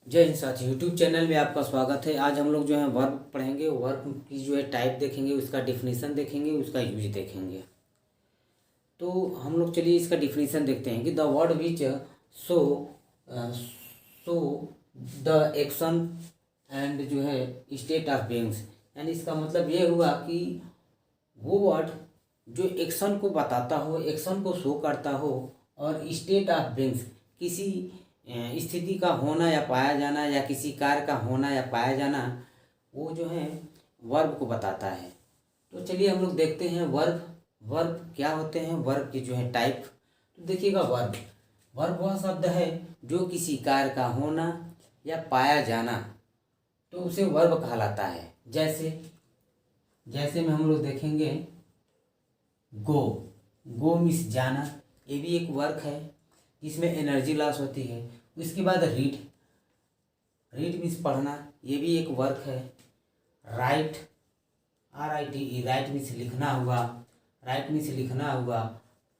जय हिंद साथी, YouTube channel में आपका स्वागत है। आज हम लोग जो है वर्ब पढ़ेंगे। वर्ब की जो है टाइप देखेंगे, उसका डिफिनीसन देखेंगे, उसका यूज देखेंगे। तो हम लोग चलिए इसका डिफिनीसन देखते हैं कि the word which so so the action and जो है स्टेट ऑफ बीइंग्स, यानी इसका मतलब ये हुआ कि वो वर्ड जो एक्शन को बताता हो, एक्शन को शो करता हो, और स्टेट ऑफ बीइंग्स किसी स्थिति का होना या पाया जाना, या किसी कार्य का होना या पाया जाना, वो जो है वर्ब को बताता है। तो चलिए हम लोग देखते हैं वर्ब वर्ब क्या होते हैं, वर्ब की जो है टाइप। तो देखिएगा, वर्ब वर्ब वह शब्द है जो किसी कार्य का होना या पाया जाना, तो उसे वर्ब कहलाता है। जैसे जैसे में हम लोग देखेंगे गो, गो मीन्स जाना, ये भी एक वर्क है जिसमें एनर्जी लॉस होती है। उसके बाद रीड, रीड मीन्स पढ़ना, ये भी एक वर्क है। राइट, RITE, राइट मीन्स लिखना हुआ, राइट मीन्स लिखना हुआ।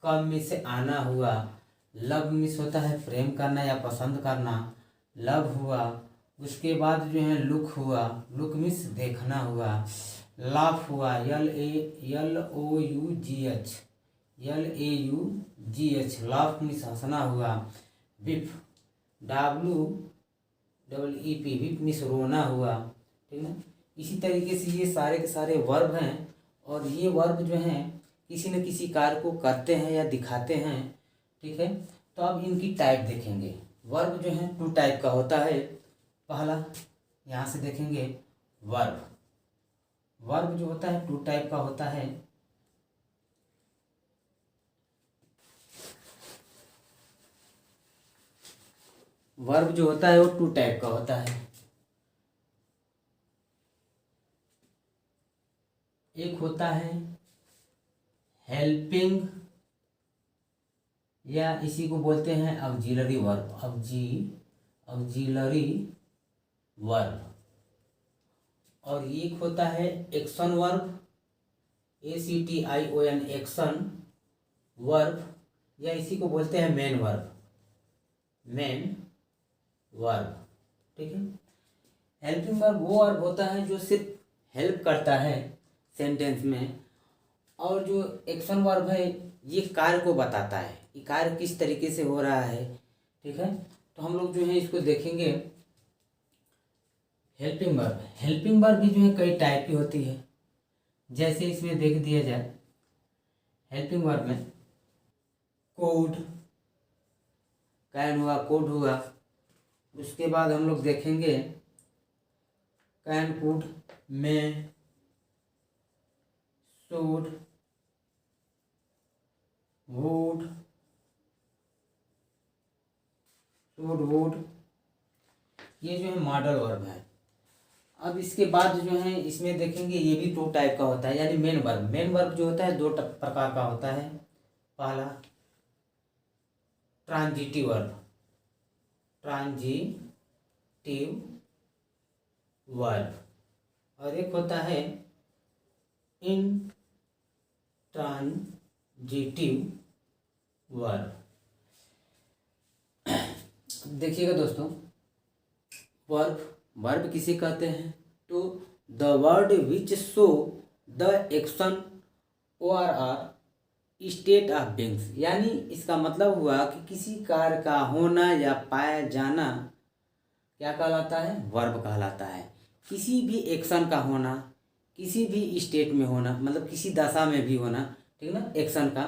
कम मीन्स आना हुआ। लव मीन्स होता है प्रेम करना या पसंद करना, लव हुआ। उसके बाद जो है लुक हुआ, लुक मीन्स देखना हुआ। लाफ हुआ, LAUGH, लाफ मीन्स हंसना हुआ। विप, WEEP, विप मीन्स रोना हुआ। ठीक है, इसी तरीके से ये सारे के सारे वर्ब हैं, और ये वर्ब जो हैं किसी न किसी कार्य को करते हैं या दिखाते हैं। ठीक है, तो अब इनकी टाइप देखेंगे। वर्ब जो है 2 टाइप का होता है। पहला यहाँ से देखेंगे वर्ब, वर्ब जो होता है 2 टाइप का होता है। वर्ब जो होता है वो 2 टाइप का होता है। एक होता है हेल्पिंग, या इसी को बोलते हैं ऑक्सिलरी वर्ब, ऑक्सिलरी वर्ब। और एक होता है action verb, ACTION, action verb, या इसी को बोलते हैं मेन वर्ब, मेन वर्ब। ठीक है, हेल्पिंग वर्ब वो वर्ब होता है जो सिर्फ हेल्प करता है सेंटेंस में, और जो एक्शन वर्ब है ये कार्य को बताता है, ये कार्य किस तरीके से हो रहा है। ठीक है, तो हम लोग जो है इसको देखेंगे। हेल्पिंग वर्ब, हेल्पिंग वर्ब भी जो है कई टाइप की होती है। जैसे इसमें देख दिया जाए, हेल्पिंग वर्ब में कोड, कैन हुआ, कोड हुआ। उसके बाद हम लोग देखेंगे कैन, कुड, में, शुड, वुड, वुड, ये जो है मॉडल वर्ब है। अब इसके बाद जो है इसमें देखेंगे ये भी 2 टाइप का होता है, यानी मेन वर्ब। मेन वर्ब जो होता है 2 प्रकार का होता है। पहला ट्रांजिटिव वर्ब, ट्रांजिटिव वर्ब, और एक होता है इंट्रांजिटिव वर्ब। देखिएगा दोस्तों, वर्ब किसे कहते हैं? तो the word which show the action और स्टेट ऑफ बीइंग्स, यानी इसका मतलब हुआ कि किसी कार्य का होना या पाया जाना क्या कहलाता है? वर्ब कहलाता है। किसी भी एक्शन का होना, किसी भी स्टेट में होना, मतलब किसी दशा में भी होना, ठीक ना, एक्शन का,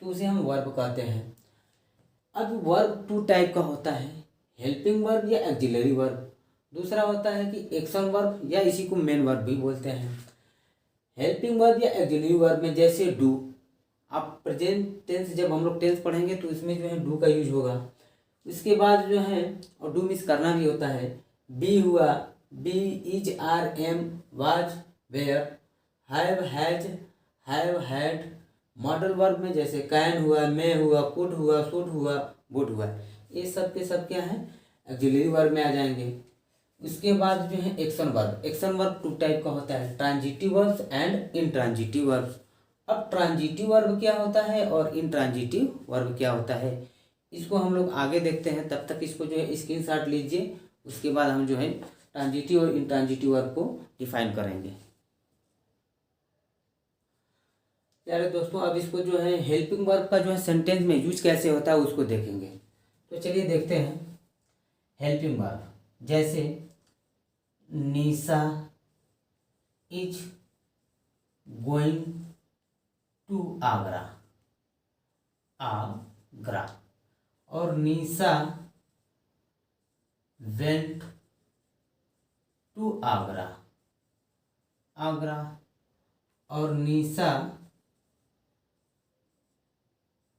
तो उसे हम वर्ब कहते हैं। अब वर्ब 2 टाइप का होता है, हेल्पिंग वर्ब या ऑक्सिलरी वर्ब। दूसरा होता है कि एक्शन वर्ब, या इसी को मेन वर्ब भी बोलते हैं। हेल्पिंग वर्ब या ऑक्सिलरी वर्ब में जैसे डू, आप प्रेजेंट टेंस जब हम लोग टेंस पढ़ेंगे तो इसमें जो है डू का यूज होगा। उसके बाद जो है, और डू मिस करना भी होता है, बी हुआ, be, is, are, am, was, were, have, has, have, had. Modal verb में जैसे कैन हुआ, मे हुआ, कुड हुआ, शुड हुआ, वुड हुआ, ये सब के सब क्या है? ऑक्सिलरी वर्ब में आ जाएंगे। उसके बाद जो है action verb, action verb 2 type का होता है, transitive verbs and intransitive verbs. अब ट्रांजिटिव वर्ब क्या होता है और इंट्रांजिटिव वर्ब क्या होता है, इसको हम लोग आगे देखते हैं। तब तक इसको जो है स्क्रीनशॉट लीजिए उसके बाद हम जो है ट्रांजिटिव और इंट्रांजिटिव वर्ब को डिफाइन करेंगे। प्यारे दोस्तों, अब इसको जो है हेल्पिंग वर्ब का जो है सेंटेंस में यूज कैसे होता है उसको देखेंगे। तो चलिए देखते हैं हेल्पिंग वर्ब। जैसे Nisha is going to Agra, Agra, और निशा वेंट टू आगरा, आगरा, और Nisha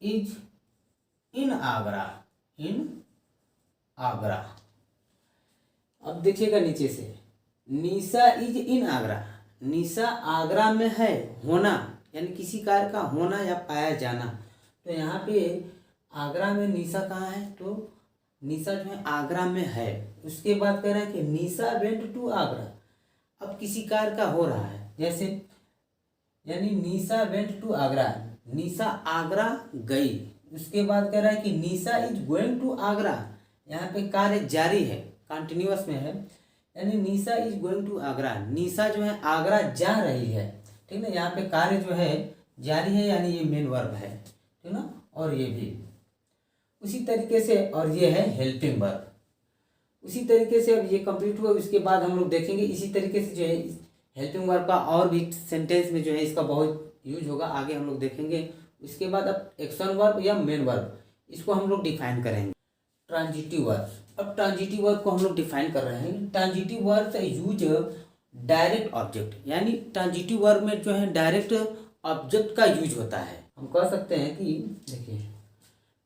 is in Agra, in Agra. अब देखिएगा नीचे से, निशा इज इन आगरा, निशा आगरा में है, होना यानी किसी कार्य का होना या पाया जाना। तो यहाँ पे आगरा में निशा कहाँ है, तो निशा जो है आगरा में है। उसके बाद कह रहा है कि निशा वेंट टू आगरा, अब किसी कार्य का हो रहा है, जैसे यानी निशा वेंट टू आगरा, निशा आगरा गई। उसके बाद कह रहा है कि निशा इज गोइंग टू आगरा, यहाँ पे कार्य जारी है, कंटिन्यूअस में है, यानी निशा इज गोइंग टू आगरा, निशा जो है आगरा जा रही है। ठीक ना, यहाँ पे कार्य जो है जारी है, यानी ये मेन वर्ब है। ठीक ना, और ये भी उसी तरीके से, और ये है हेल्पिंग वर्ब। उसी तरीके से अब ये कंप्लीट हुआ, उसके बाद हम लोग देखेंगे इसी तरीके से जो है हेल्पिंग वर्ब का और भी सेंटेंस में जो है इसका बहुत यूज होगा, आगे हम लोग देखेंगे। उसके बाद अब एक्शन वर्ब या मेन वर्ब, इसको हम लोग डिफाइन करेंगे। ट्रांजिटिव वर्ब, अब ट्रांजिटिव वर्ब को हम लोग डिफाइन कर रहे हैं। ट्रांजिटिव वर्ब से यूज डायरेक्ट ऑब्जेक्ट, यानी ट्रांजिटिव वर्ब में जो है डायरेक्ट ऑब्जेक्ट का यूज होता है। हम कह सकते हैं कि देखिए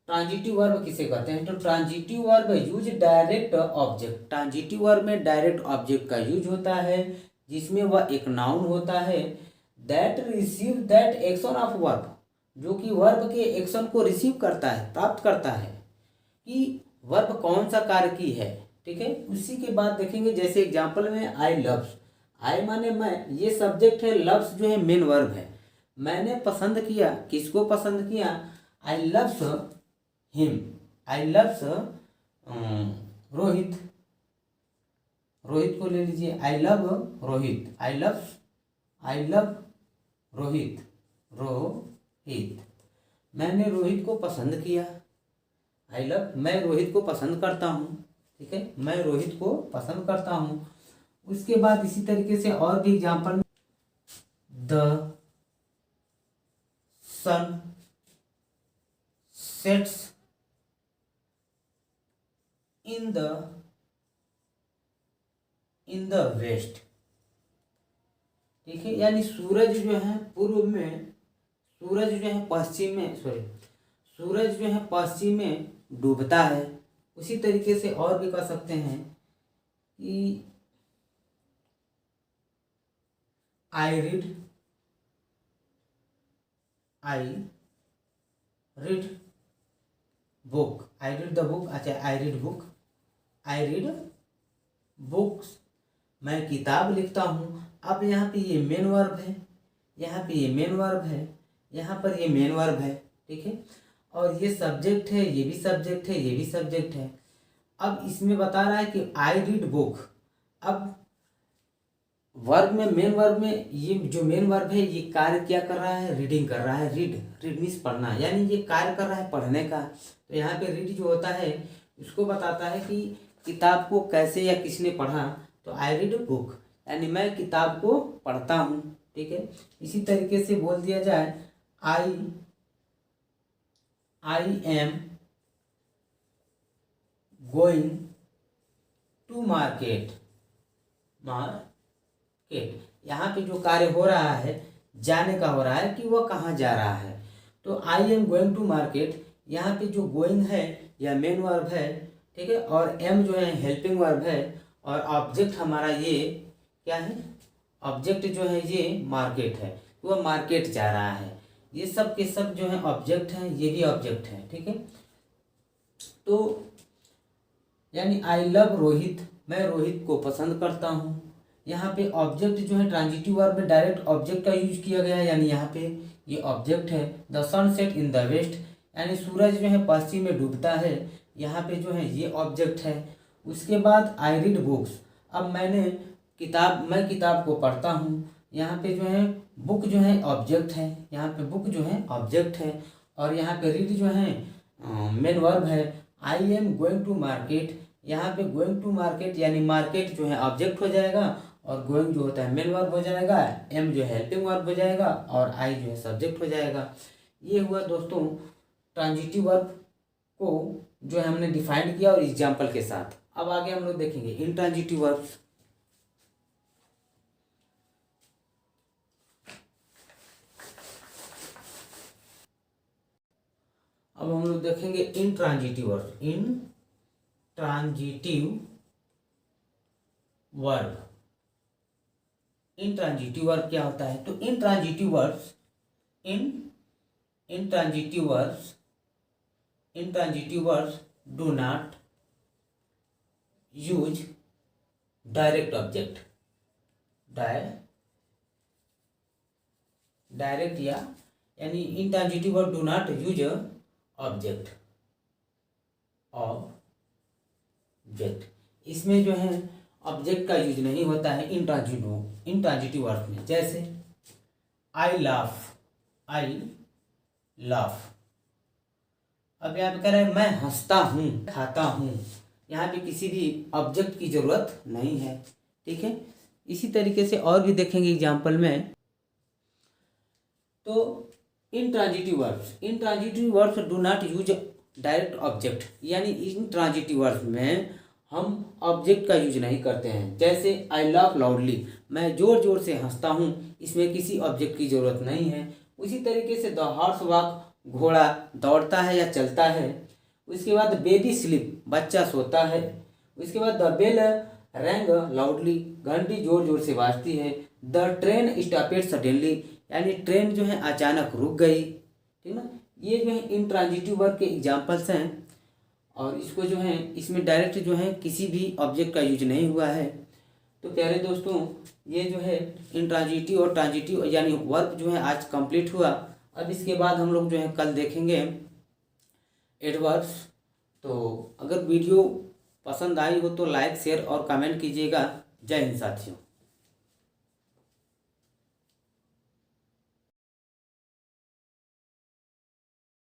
ट्रांजिटिव वर्ब किसे कहते हैं, तो transitive verb use direct object, transitive verb में डायरेक्ट ऑब्जेक्ट का यूज होता है, जिसमें वह एक नाउन होता है that receive that action of verb, जो कि वर्ब के एक्शन को रिसीव करता है, प्राप्त करता है कि वर्ब कौन सा कार्य की है। ठीक है, उसी के बाद देखेंगे जैसे एग्जांपल में आई लव्स, आई माने मैं, ये सब्जेक्ट है, लव्स जो है मेन वर्ब है। मैंने पसंद किया, किसको पसंद किया, आई लव्स हिम, आई लव्स रोहित, रोहित को ले लीजिए, I love Rohit, I love Rohit, Rohit, मैंने रोहित को पसंद किया, आई लव, मैं रोहित को पसंद करता हूँ। ठीक है, मैं रोहित को पसंद करता हूँ। उसके बाद इसी तरीके से और भी example, the sun sets in the west. ठीक है, यानी सूरज जो है पूर्व में, सूरज जो है पश्चिम में, सूरज जो है पश्चिम में डूबता है। उसी तरीके से और भी कह सकते हैं कि I read book, I read the book, अच्छा I read book, I read books, मैं किताब लिखता हूँ। अब यहाँ पे ये मेन वर्ब है, यहाँ पे ये मेन वर्ब है, यहाँ पर ये मेन वर्ब है। ठीक है, और ये सब्जेक्ट है, ये भी सब्जेक्ट है, ये भी सब्जेक्ट है। अब इसमें बता रहा है कि आई रीड बुक, अब वर्ब में, मेन वर्ब में, ये जो मेन वर्ब है ये कार्य क्या कर रहा है, रीडिंग कर रहा है। रीड मीन्स पढ़ना, यानी ये कार्य कर रहा है पढ़ने का। तो यहाँ पे रीड जो होता है उसको बताता है कि किताब को कैसे या किसने पढ़ा, तो आई रीड बुक, यानी मैं किताब को पढ़ता हूँ। ठीक है, इसी तरीके से बोल दिया जाए I am going to market, यहाँ पे जो कार्य हो रहा है जाने का हो रहा है कि वह कहाँ जा रहा है। तो I am going to market, यहाँ पे जो गोइंग है यह मेन वर्ब है। ठीक है, और एम जो है हेल्पिंग वर्ब है, और ऑब्जेक्ट हमारा ये क्या है, ऑब्जेक्ट जो है ये मार्केट है, वह मार्केट जा रहा है। ये सब के सब जो है ऑब्जेक्ट हैं, ये भी ऑब्जेक्ट है। ठीक है, तो यानी आई लव रोहित, मैं रोहित को पसंद करता हूँ। यहाँ पे ऑब्जेक्ट जो है ट्रांजिटिव वर्ब में डायरेक्ट ऑब्जेक्ट का यूज किया गया है, यानी यहाँ पे ये ऑब्जेक्ट है। The sun set in the west, यानी सूरज जो है पश्चिम में डूबता है, यहाँ पे जो है ये ऑब्जेक्ट है। उसके बाद आई रीड बुक्स, अब मैं किताब को पढ़ता हूँ। यहाँ पे जो है बुक जो है ऑब्जेक्ट है, यहाँ पे बुक जो है ऑब्जेक्ट है, और यहाँ पे रीड जो है मेन वर्ब है। I am going to market, यहाँ पे गोइंग टू मार्केट यानी मार्केट जो है ऑब्जेक्ट हो जाएगा, और गोइंग जो होता है मेन वर्ब हो जाएगा, एम जो है हेल्पिंग वर्ब हो जाएगा, और आई जो है सब्जेक्ट हो जाएगा। ये हुआ दोस्तों ट्रांजिटिव वर्ब को जो है हमने डिफाइंड किया और एग्जाम्पल के साथ। अब आगे हम लोग देखेंगे इंट्रांजिटिव वर्ब्स। अब हम लोग देखेंगे इंट्रांजिटिव वर्ब। इंट्रांजिटिव वर्ब क्या होता है? तो intransitive verbs do not use direct object, direct यानी intransitive verb do not use object. इसमें जो है ऑब्जेक्ट का यूज नहीं होता है इंट्रांजिटिव वर्ब में। जैसे आई लाफ। अब यहाँ पे कह रहे हैं मैं हंसता हूँ, खाता हूँ। यहाँ पे किसी भी ऑब्जेक्ट की जरूरत नहीं है, ठीक है। इसी तरीके से और भी देखेंगे एग्जाम्पल में। तो intransitive verbs do not use direct object, यानी इंट्रांजिटिव वर्ब्स में हम ऑब्जेक्ट का यूज नहीं करते हैं। जैसे आई लाफ लाउडली, मैं जोर जोर से हंसता हूँ, इसमें किसी ऑब्जेक्ट की जरूरत नहीं है। उसी तरीके से द हॉर्स वॉक, घोड़ा दौड़ता है या चलता है। उसके बाद बेबी स्लीप, बच्चा सोता है। उसके बाद द बेल रैंग लाउडली, घंटी जोर जोर से बाजती है। द ट्रेन स्टॉपेड सडनली, यानी ट्रेन जो है अचानक रुक गई, ठीक ना। ये जो है इंट्रांजिटिव वर्ब के एग्जाम्पल्स हैं, और इसको जो है इसमें डायरेक्ट जो है किसी भी ऑब्जेक्ट का यूज नहीं हुआ है। तो प्यारे दोस्तों, ये जो है इंट्रांजिटिव और ट्रांजिटिव यानी वर्ब जो है आज कंप्लीट हुआ। अब इसके बाद हम लोग जो है कल देखेंगे एडवर्ब्स। तो अगर वीडियो पसंद आई हो तो लाइक शेयर और कमेंट कीजिएगा। जय हिंद साथियों।